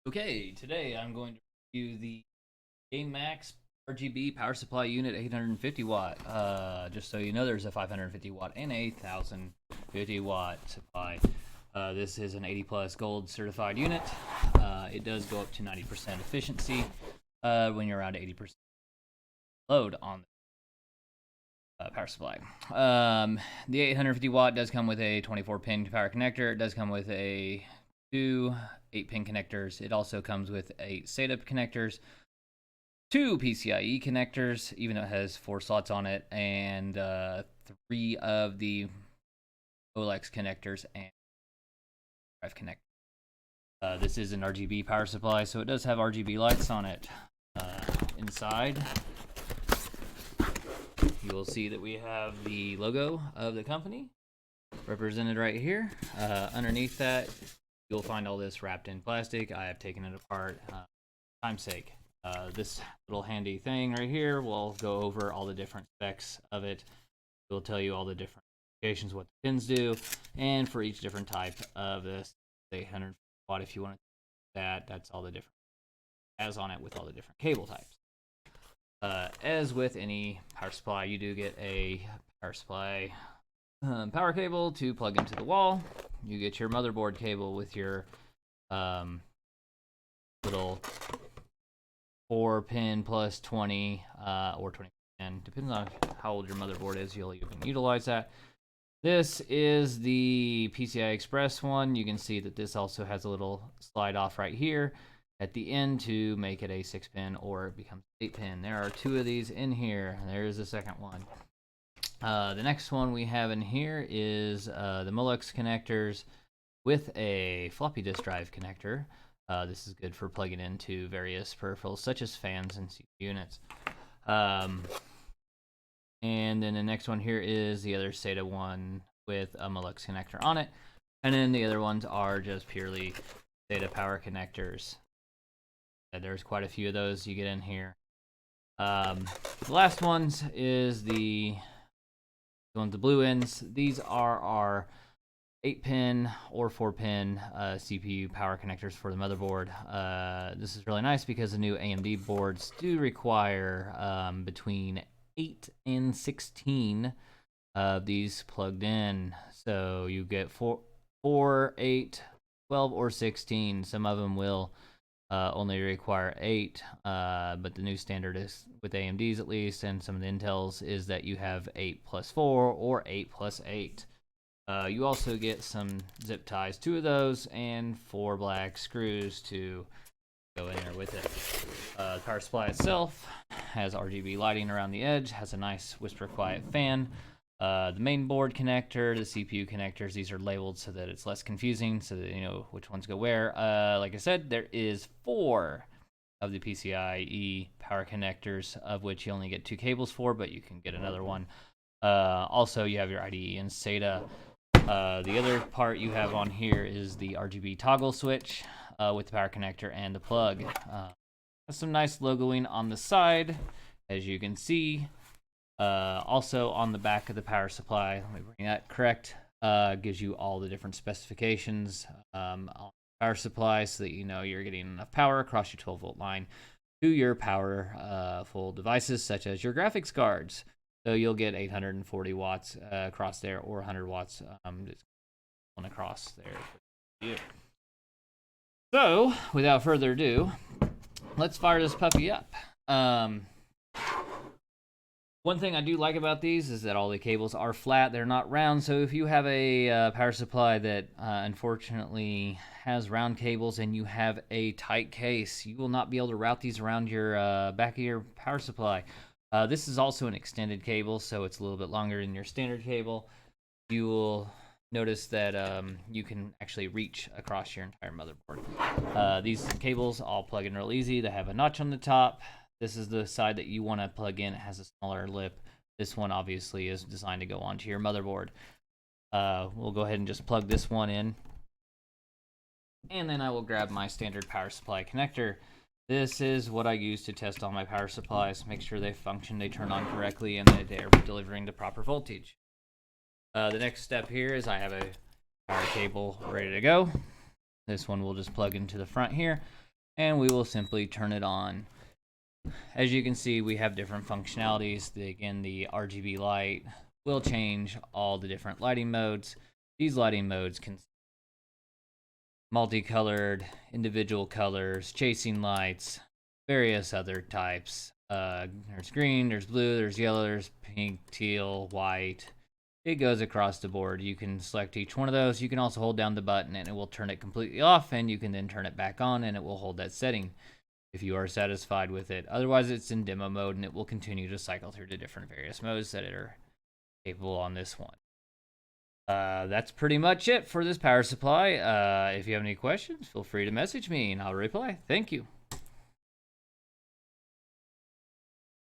Okay, today I'm going to review the Gamemax RGB Power Supply Unit 850 watt. Just so you know, there's a 550 watt and a 1050 watt supply. This is an 80 plus gold certified unit. It does go up to 90% efficiency when you're around 80% load on the power supply. The 850 watt does come with a 24 pin power connector. It does come with two 8-pin connectors. It also comes with 8 SATA connectors, 2 PCIe connectors, even though it has 4 slots on it, and 3 of the OLEX connectors and drive connector. This is an RGB power supply, so it does have RGB lights on it. Inside, you will see that we have the logo of the company represented right here. Underneath that, you'll find all this wrapped in plastic. I have taken it apart for time's sake. This little handy thing right here will go over all the different specs of it. It will tell you all the different applications, what the pins do, and for each different type of this 800 watt, if you want to do that, that's all the different has on it with all the different cable types. As with any power supply, you do get a power supply power cable to plug into the wall. You get your motherboard cable with your little 4-pin plus 20 or 20 pin, depends on how old your motherboard is. You'll even utilize that. This is the PCI Express one. You can see that this also has a little slide off right here at the end to make it a 6-pin, or it becomes 8-pin. There are 2 of these in here, and there's the second one. The next one we have in here is the Molex connectors with a floppy disk drive connector. This is good for plugging into various peripherals such as fans and CPU units. And then the next one here is the other SATA one with a Molex connector on it. And then the other ones are just purely SATA power connectors. There's quite a few of those you get in here. The last ones is the blue ends. These are our 8-pin or 4-pin CPU power connectors for the motherboard. This is really nice because the new AMD boards do require between 8 and 16 of these plugged in. So you get 4, 8, 12, or 16. Some of them will only require 8, but the new standard is with AMD's at least, and some of the Intels, is that you have 8 plus 4 or 8 plus 8. You also get some zip ties, 2 of those, and 4 black screws to go in there with it. The power supply itself has RGB lighting around the edge, has a nice whisper quiet fan. The main board connector, the CPU connectors, these are labeled so that it's less confusing, so that you know which ones go where. Like I said, there is 4 of the PCIe power connectors, of which you only get 2 cables for, but you can get another one. Also, you have your IDE and SATA. The other part you have on here is the RGB toggle switch with the power connector and the plug. Has some nice logoing on the side, as you can see. Also on the back of the power supply, let me bring that correct, gives you all the different specifications on the power supply, so that you know you're getting enough power across your 12-volt line to your powerful devices such as your graphics cards. So you'll get 840 watts across there, or 100 watts across there. So without further ado, let's fire this puppy up. One thing I do like about these is that all the cables are flat. They're not round, so if you have a power supply that unfortunately has round cables and you have a tight case, you will not be able to route these around your back of your power supply. This is also an extended cable, so it's a little bit longer than your standard cable. You will notice that you can actually reach across your entire motherboard. These cables all plug in real easy. They have a notch on the top. This is the side that you want to plug in. It has a smaller lip. This one obviously is designed to go onto your motherboard. We'll go ahead and just plug this one in. And then I will grab my standard power supply connector. This is what I use to test all my power supplies, make sure they function, they turn on correctly, and that they're delivering the proper voltage. The next step here is I have a power cable ready to go. This one will just plug into the front here. and we will simply turn it on. As you can see, we have different functionalities. Again, the RGB light will change all the different lighting modes. These lighting modes can multicolored, individual colors, chasing lights, various other types. There's green, there's blue, there's yellow, there's pink, teal, white. It goes across the board. You can select each one of those. You can also hold down the button and it will turn it completely off, and you can then turn it back on and it will hold that setting if you are satisfied with it. Otherwise, it's in demo mode and it will continue to cycle through the different various modes that are capable on this one. That's pretty much it for this power supply. If you have any questions, feel free to message me and I'll reply. Thank you.